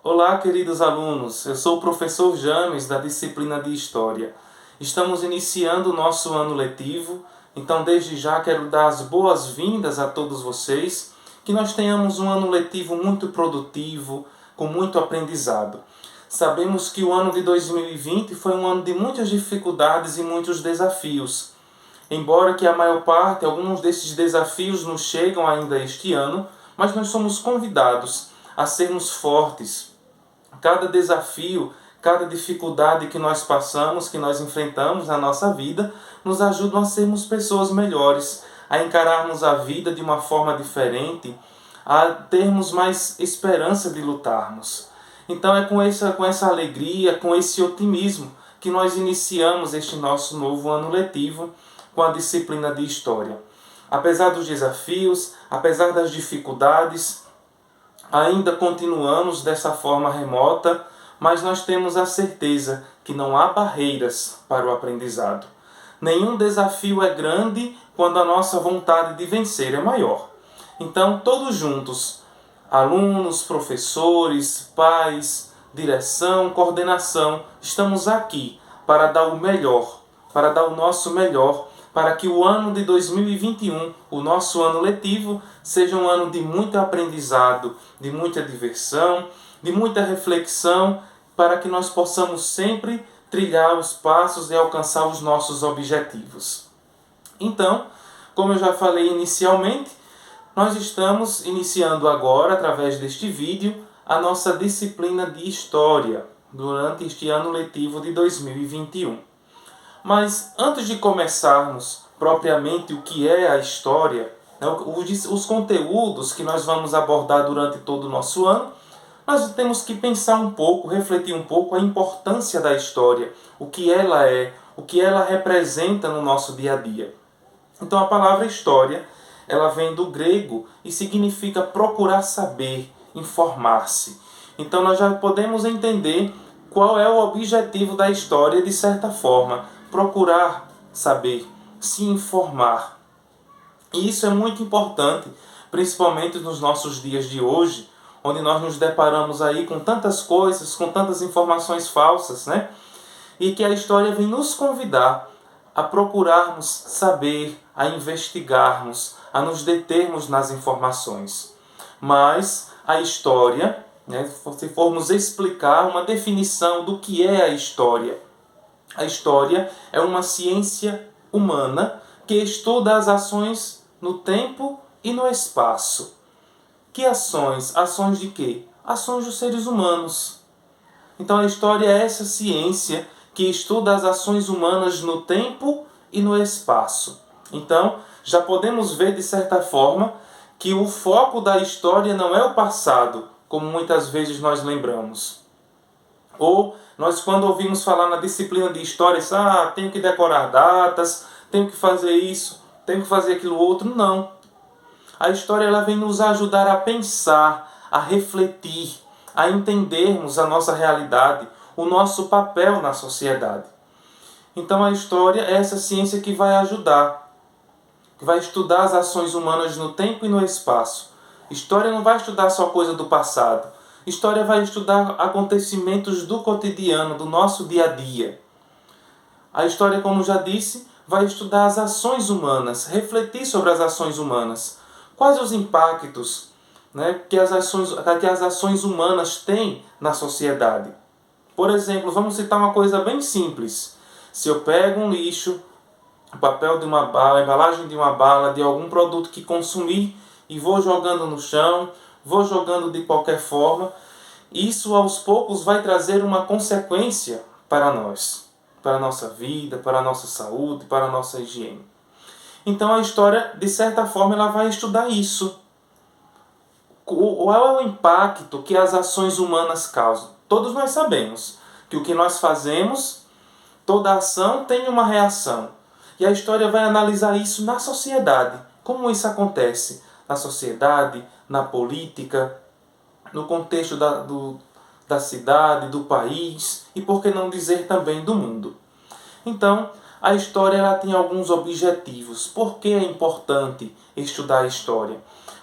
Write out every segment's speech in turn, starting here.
Olá, queridos alunos. Eu sou o professor James, da disciplina de História. Estamos iniciando o nosso ano letivo, então desde já quero dar as boas-vindas a todos vocês, que nós tenhamos um ano letivo muito produtivo, com muito aprendizado. Sabemos que o ano de 2020 foi um ano de muitas dificuldades e muitos desafios. Embora que a maior parte, alguns desses desafios nos chegam ainda este ano, mas nós somos convidados a sermos fortes. Cada desafio, cada dificuldade que nós passamos, que nós enfrentamos na nossa vida, nos ajudam a sermos pessoas melhores, a encararmos a vida de uma forma diferente, a termos mais esperança de lutarmos. Então é com essa alegria, com esse otimismo, que nós iniciamos este nosso novo ano letivo com a disciplina de História. Apesar dos desafios, apesar das dificuldades, ainda continuamos dessa forma remota, mas nós temos a certeza que não há barreiras para o aprendizado. Nenhum desafio é grande quando a nossa vontade de vencer é maior. Então, todos juntos, alunos, professores, pais, direção, coordenação, estamos aqui para dar o melhor, para dar o nosso melhor, para que o ano de 2021, o nosso ano letivo, seja um ano de muito aprendizado, de muita diversão, de muita reflexão, para que nós possamos sempre trilhar os passos e alcançar os nossos objetivos. Então, como eu já falei inicialmente, nós estamos iniciando agora, através deste vídeo, a nossa disciplina de História, durante este ano letivo de 2021. Mas antes de começarmos propriamente o que é a história, os conteúdos que nós vamos abordar durante todo o nosso ano, nós temos que pensar um pouco, refletir um pouco a importância da história, o que ela é, o que ela representa no nosso dia a dia. Então a palavra história, ela vem do grego e significa procurar saber, informar-se. Então nós já podemos entender qual é o objetivo da história de certa forma, procurar saber, se informar. E isso é muito importante, principalmente nos nossos dias de hoje, onde nós nos deparamos aí com tantas coisas, com tantas informações falsas, né? E que a história vem nos convidar a procurarmos saber, a investigarmos, a nos determos nas informações. Mas a história, né, se formos explicar uma definição do que é a história é uma ciência humana que estuda as ações no tempo e no espaço. Que ações? Ações de quê? Ações dos seres humanos. Então a história é essa ciência que estuda as ações humanas no tempo e no espaço. Então, já podemos ver de certa forma que o foco da história não é o passado, como muitas vezes nós lembramos. Ou nós, quando ouvimos falar na disciplina de história, tenho que decorar datas, tenho que fazer isso, tenho que fazer aquilo outro. Não. A história ela vem nos ajudar a pensar, a refletir, a entendermos a nossa realidade, o nosso papel na sociedade. Então a história é essa ciência que vai ajudar, que vai estudar as ações humanas no tempo e no espaço. História não vai estudar só coisa do passado. História vai estudar acontecimentos do cotidiano, do nosso dia a dia. A história, como já disse, vai estudar as ações humanas, refletir sobre as ações humanas. Quais os impactos, né, que as ações humanas têm na sociedade? Por exemplo, vamos citar uma coisa bem simples. Se eu pego um lixo, o papel de uma bala, a embalagem de uma bala, de algum produto que consumi e vou jogando no chão, vou jogando de qualquer forma, isso aos poucos vai trazer uma consequência para nós, para a nossa vida, para a nossa saúde, para a nossa higiene. Então a história, de certa forma, ela vai estudar isso. Qual é o impacto que as ações humanas causam? Todos nós sabemos que o que nós fazemos, toda ação tem uma reação. E a história vai analisar isso na sociedade. Como isso acontece na sociedade, na política, no contexto da cidade, do país e, por que não dizer, também do mundo. Então, a história ela tem alguns objetivos. Por que é importante estudar a história?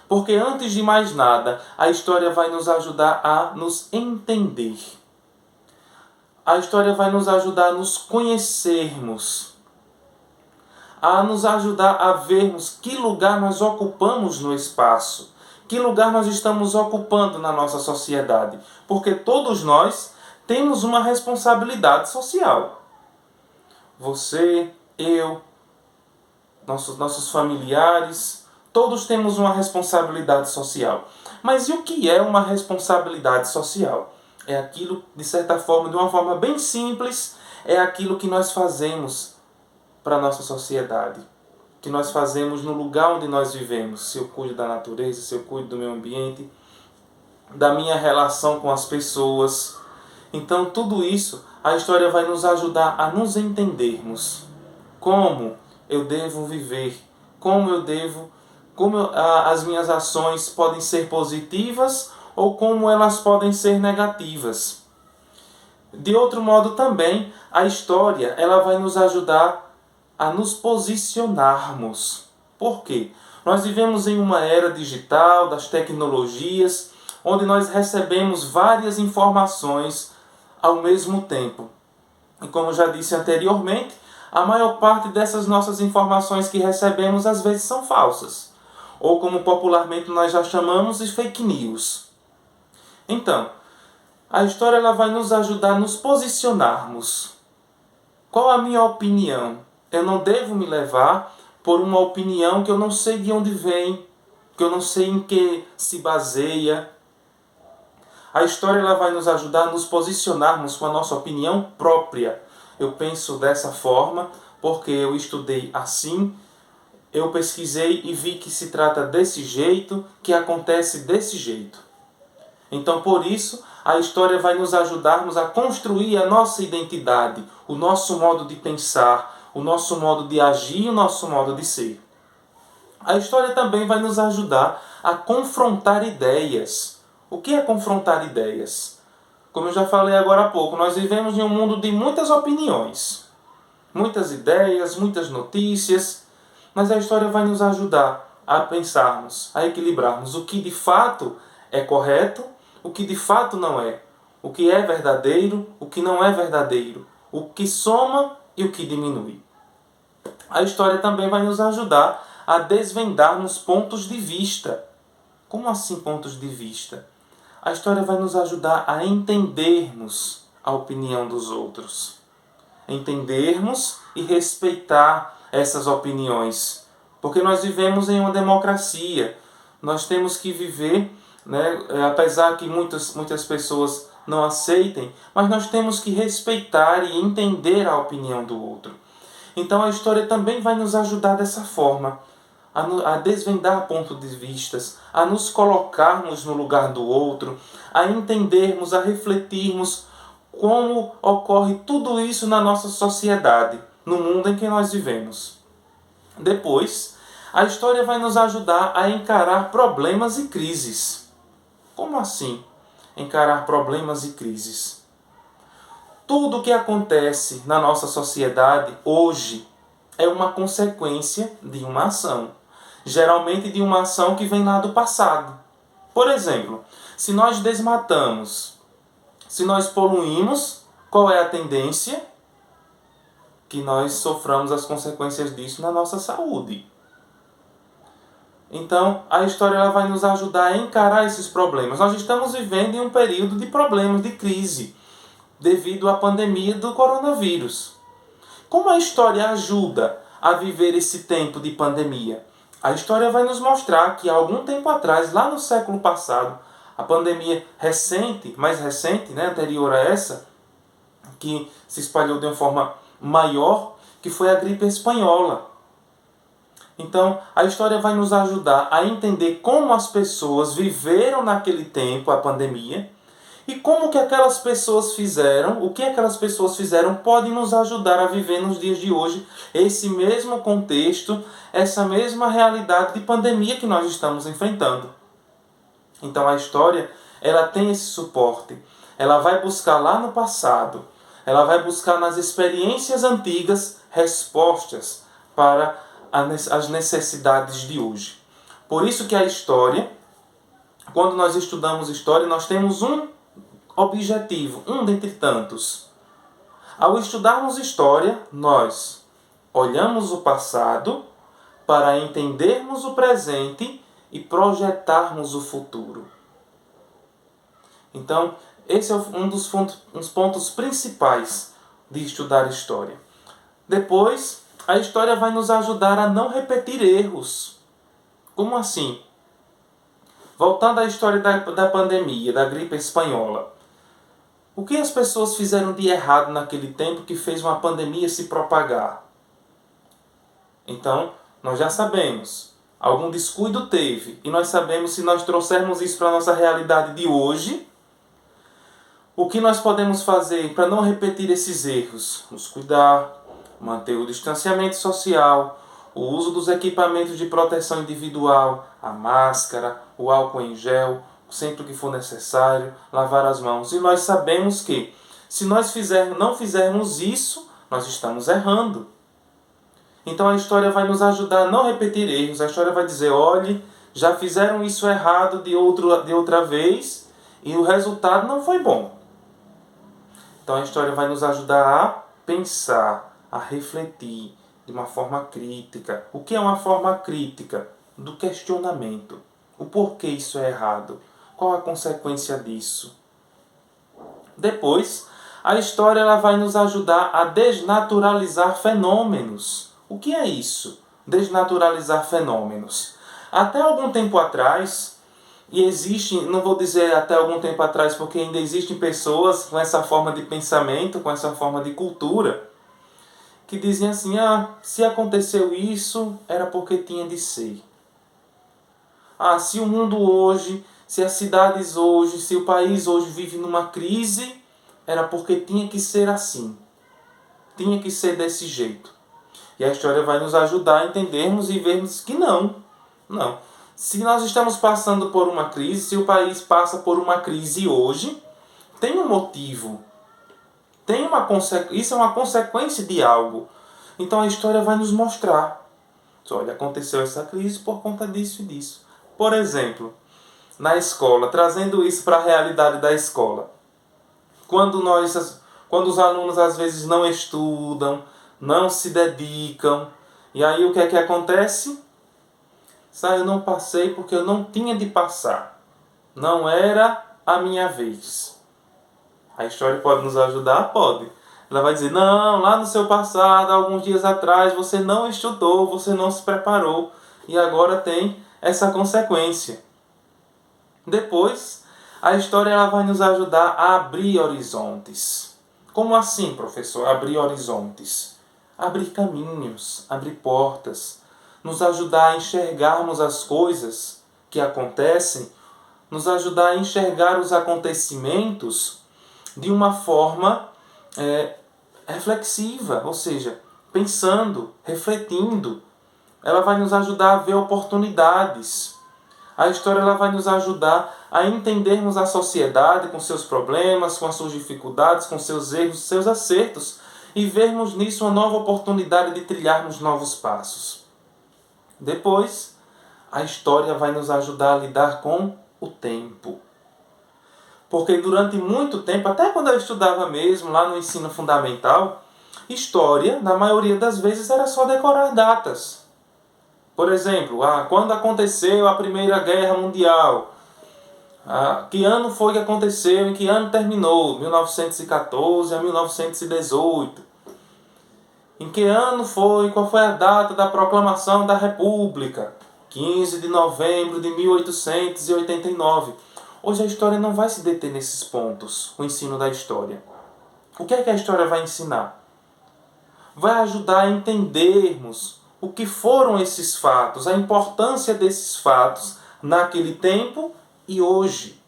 Porque antes de mais nada, a história vai nos ajudar a nos entender. A história vai nos ajudar a nos conhecermos, a nos ajudar a vermos que lugar nós ocupamos no espaço, que lugar nós estamos ocupando na nossa sociedade. Porque todos nós temos uma responsabilidade social. Você, eu, nossos familiares, todos temos uma responsabilidade social. Mas e o que é uma responsabilidade social? É aquilo, de certa forma, de uma forma bem simples, é aquilo que nós fazemos para a nossa sociedade, que nós fazemos no lugar onde nós vivemos. Se eu cuido da natureza, se eu cuido do meu ambiente, da minha relação com as pessoas. Então, tudo isso, a história vai nos ajudar a nos entendermos. Como eu devo viver, as minhas ações podem ser positivas ou como elas podem ser negativas. De outro modo também, a história ela vai nos ajudar a nos posicionarmos. Por quê? Nós vivemos em uma era digital, das tecnologias, onde nós recebemos várias informações ao mesmo tempo. E como já disse anteriormente, a maior parte dessas nossas informações que recebemos às vezes são falsas. Ou como popularmente nós já chamamos de fake news. Então, a história ela vai nos ajudar a nos posicionarmos. Qual a minha opinião? Eu não devo me levar por uma opinião que eu não sei de onde vem, que eu não sei em que se baseia. A história ela vai nos ajudar a nos posicionarmos com a nossa opinião própria. Eu penso dessa forma porque eu estudei assim, eu pesquisei e vi que se trata desse jeito, que acontece desse jeito. Então, por isso, a história vai nos ajudarmos a construir a nossa identidade, o nosso modo de pensar, o nosso modo de agir e o nosso modo de ser. A história também vai nos ajudar a confrontar ideias. O que é confrontar ideias? Como eu já falei agora há pouco, nós vivemos em um mundo de muitas opiniões, muitas ideias, muitas notícias, mas a história vai nos ajudar a pensarmos, a equilibrarmos o que de fato é correto, o que de fato não é, o que é verdadeiro, o que não é verdadeiro, o que soma e o que diminui. A história também vai nos ajudar a desvendarmos pontos de vista. Como assim pontos de vista? A história vai nos ajudar a entendermos a opinião dos outros. Entendermos e respeitar essas opiniões. Porque nós vivemos em uma democracia. Nós temos que viver, apesar que muitas pessoas não aceitem, mas nós temos que respeitar e entender a opinião do outro. Então a história também vai nos ajudar dessa forma, a desvendar pontos de vistas, a nos colocarmos no lugar do outro, a entendermos, a refletirmos como ocorre tudo isso na nossa sociedade, no mundo em que nós vivemos. Depois, a história vai nos ajudar a encarar problemas e crises. Como assim? Encarar problemas e crises. Tudo o que acontece na nossa sociedade hoje é uma consequência de uma ação. Geralmente de uma ação que vem lá do passado. Por exemplo, se nós desmatamos, se nós poluímos, qual é a tendência? Que nós soframos as consequências disso na nossa saúde. Então, a história ela vai nos ajudar a encarar esses problemas. Nós estamos vivendo em um período de problemas, de crise, devido à pandemia do coronavírus. Como a história ajuda a viver esse tempo de pandemia? A história vai nos mostrar que há algum tempo atrás, lá no século passado, a pandemia mais recente, anterior a essa, que se espalhou de uma forma maior, que foi a gripe espanhola. Então, a história vai nos ajudar a entender como as pessoas viveram naquele tempo a pandemia e como que aquelas pessoas fizeram, o que aquelas pessoas fizeram pode nos ajudar a viver nos dias de hoje esse mesmo contexto, essa mesma realidade de pandemia que nós estamos enfrentando. Então, a história ela tem esse suporte. Ela vai buscar lá no passado, ela vai buscar nas experiências antigas respostas para as necessidades de hoje. Por isso que a história, quando nós estudamos história, nós temos um objetivo, um dentre tantos. Ao estudarmos história, nós olhamos o passado para entendermos o presente e projetarmos o futuro. Então, esse é um dos pontos principais de estudar história. Depois, a história vai nos ajudar a não repetir erros. Como assim? Voltando à história da pandemia, da gripe espanhola. O que as pessoas fizeram de errado naquele tempo que fez uma pandemia se propagar? Então, nós já sabemos. Algum descuido teve. E nós sabemos, se nós trouxermos isso para a nossa realidade de hoje, o que nós podemos fazer para não repetir esses erros? Nos cuidar, manter o distanciamento social, o uso dos equipamentos de proteção individual, a máscara, o álcool em gel, sempre que for necessário, lavar as mãos. E nós sabemos que, se nós não fizermos isso, nós estamos errando. Então a história vai nos ajudar a não repetir erros. A história vai dizer, olhe, já fizeram isso errado de outra vez e o resultado não foi bom. Então a história vai nos ajudar a pensar, a refletir de uma forma crítica. O que é uma forma crítica? Do questionamento. O porquê isso é errado? Qual a consequência disso? Depois, a história ela vai nos ajudar a desnaturalizar fenômenos. O que é isso? Desnaturalizar fenômenos. Até algum tempo atrás, e existe, não vou dizer até algum tempo atrás, porque ainda existem pessoas com essa forma de pensamento, com essa forma de cultura, que dizem assim, se aconteceu isso, era porque tinha de ser. Se o mundo hoje, se as cidades hoje, se o país hoje vive numa crise, era porque tinha que ser assim. Tinha que ser desse jeito. E a história vai nos ajudar a entendermos e vermos que não. Não. Se nós estamos passando por uma crise, se o país passa por uma crise hoje, tem um motivo. Isso é uma consequência de algo. Então a história vai nos mostrar. Olha, aconteceu essa crise por conta disso e disso. Por exemplo, na escola, trazendo isso para a realidade da escola. Quando os alunos às vezes não estudam, não se dedicam, e aí o que é que acontece? Eu não passei porque eu não tinha de passar. Não era a minha vez. A história pode nos ajudar? Pode. Ela vai dizer, não, lá no seu passado, alguns dias atrás, você não estudou, você não se preparou. E agora tem essa consequência. Depois, a história ela vai nos ajudar a abrir horizontes. Como assim, professor? Abrir horizontes. Abrir caminhos, abrir portas. Nos ajudar a enxergarmos as coisas que acontecem. Nos ajudar a enxergar os acontecimentos de uma forma reflexiva, ou seja, pensando, refletindo. Ela vai nos ajudar a ver oportunidades. A história ela vai nos ajudar a entendermos a sociedade com seus problemas, com as suas dificuldades, com seus erros, seus acertos, e vermos nisso uma nova oportunidade de trilharmos novos passos. Depois, a história vai nos ajudar a lidar com o tempo. Porque durante muito tempo, até quando eu estudava mesmo, lá no ensino fundamental, história, na maioria das vezes, era só decorar datas. Por exemplo, quando aconteceu a Primeira Guerra Mundial? Que ano foi que aconteceu? Em que ano terminou? 1914 a 1918. Em que ano foi? Qual foi a data da proclamação da República? 15 de novembro de 1889. Hoje a história não vai se deter nesses pontos, o ensino da história. O que é que a história vai ensinar? Vai ajudar a entendermos o que foram esses fatos, a importância desses fatos naquele tempo e hoje.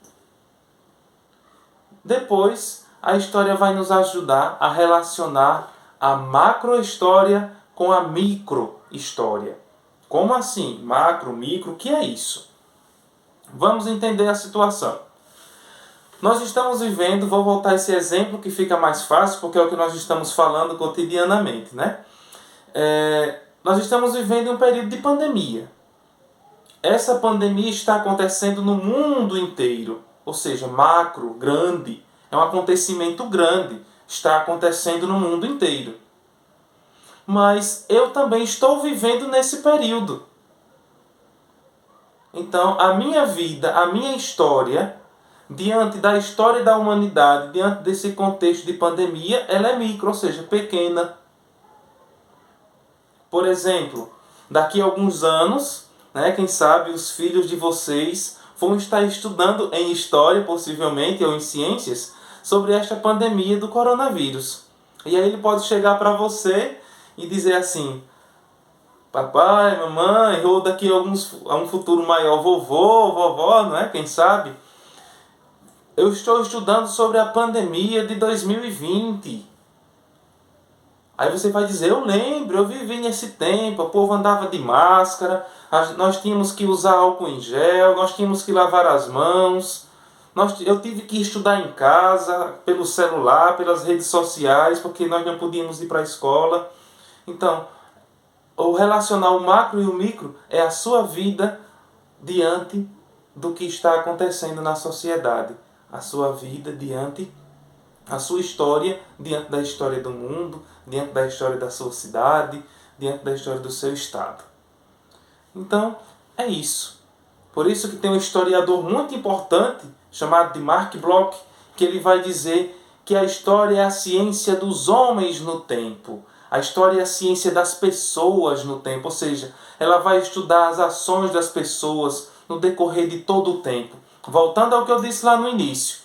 Depois, a história vai nos ajudar a relacionar a macrohistória com a microhistória. Como assim? Macro, micro, o que é isso? Vamos entender a situação. Nós estamos vivendo, vou voltar a esse exemplo que fica mais fácil, porque é o que nós estamos falando cotidianamente, né? Nós estamos vivendo um período de pandemia. Essa pandemia está acontecendo no mundo inteiro, ou seja, macro, grande, é um acontecimento grande, está acontecendo no mundo inteiro. Mas eu também estou vivendo nesse período. Então, a minha vida, a minha história, diante da história da humanidade, diante desse contexto de pandemia, ela é micro, ou seja, pequena. Por exemplo, daqui a alguns anos, quem sabe os filhos de vocês vão estar estudando em história, possivelmente, ou em ciências, sobre esta pandemia do coronavírus. E aí ele pode chegar para você e dizer assim: papai, mamãe, ou daqui a um futuro maior, vovô, vovó, não é? Quem sabe? Eu estou estudando sobre a pandemia de 2020. Aí você vai dizer: eu lembro, eu vivi nesse tempo, o povo andava de máscara, nós tínhamos que usar álcool em gel, nós tínhamos que lavar as mãos, eu tive que estudar em casa, pelo celular, pelas redes sociais, porque nós não podíamos ir para a escola. Então, o relacionar o macro e o micro é a sua vida diante do que está acontecendo na sociedade. A sua vida diante, a sua história diante da história do mundo, diante da história da sua cidade, diante da história do seu estado. Então, é isso. Por isso que tem um historiador muito importante, chamado de Mark Bloch, que ele vai dizer que a história é a ciência dos homens no tempo. A história é a ciência das pessoas no tempo, ou seja, ela vai estudar as ações das pessoas no decorrer de todo o tempo. Voltando ao que eu disse lá no início,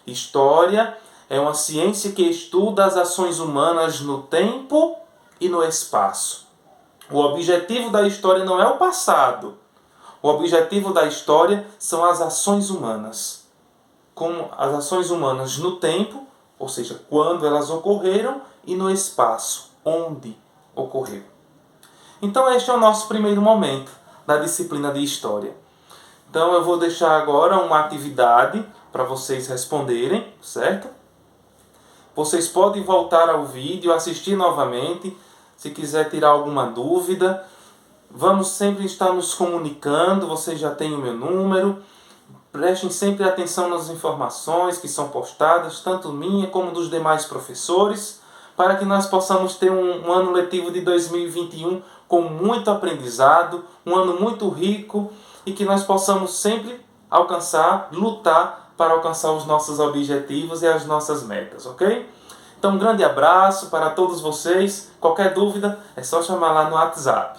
história é uma ciência que estuda as ações humanas no tempo e no espaço. O objetivo da história não é o passado. O objetivo da história são as ações humanas. Como as ações humanas no tempo, ou seja, quando elas ocorreram, e no espaço, onde ocorreu. Então este é o nosso primeiro momento da disciplina de História. Então eu vou deixar agora uma atividade para vocês responderem, certo? Vocês podem voltar ao vídeo, assistir novamente, se quiser tirar alguma dúvida. Vamos sempre estar nos comunicando, vocês já têm o meu número. Prestem sempre atenção nas informações que são postadas, tanto minha como dos demais professores, para que nós possamos ter um ano letivo de 2021 com muito aprendizado, um ano muito rico, e que nós possamos sempre alcançar, lutar para alcançar os nossos objetivos e as nossas metas, ok? Então um grande abraço para todos vocês. Qualquer dúvida é só chamar lá no WhatsApp.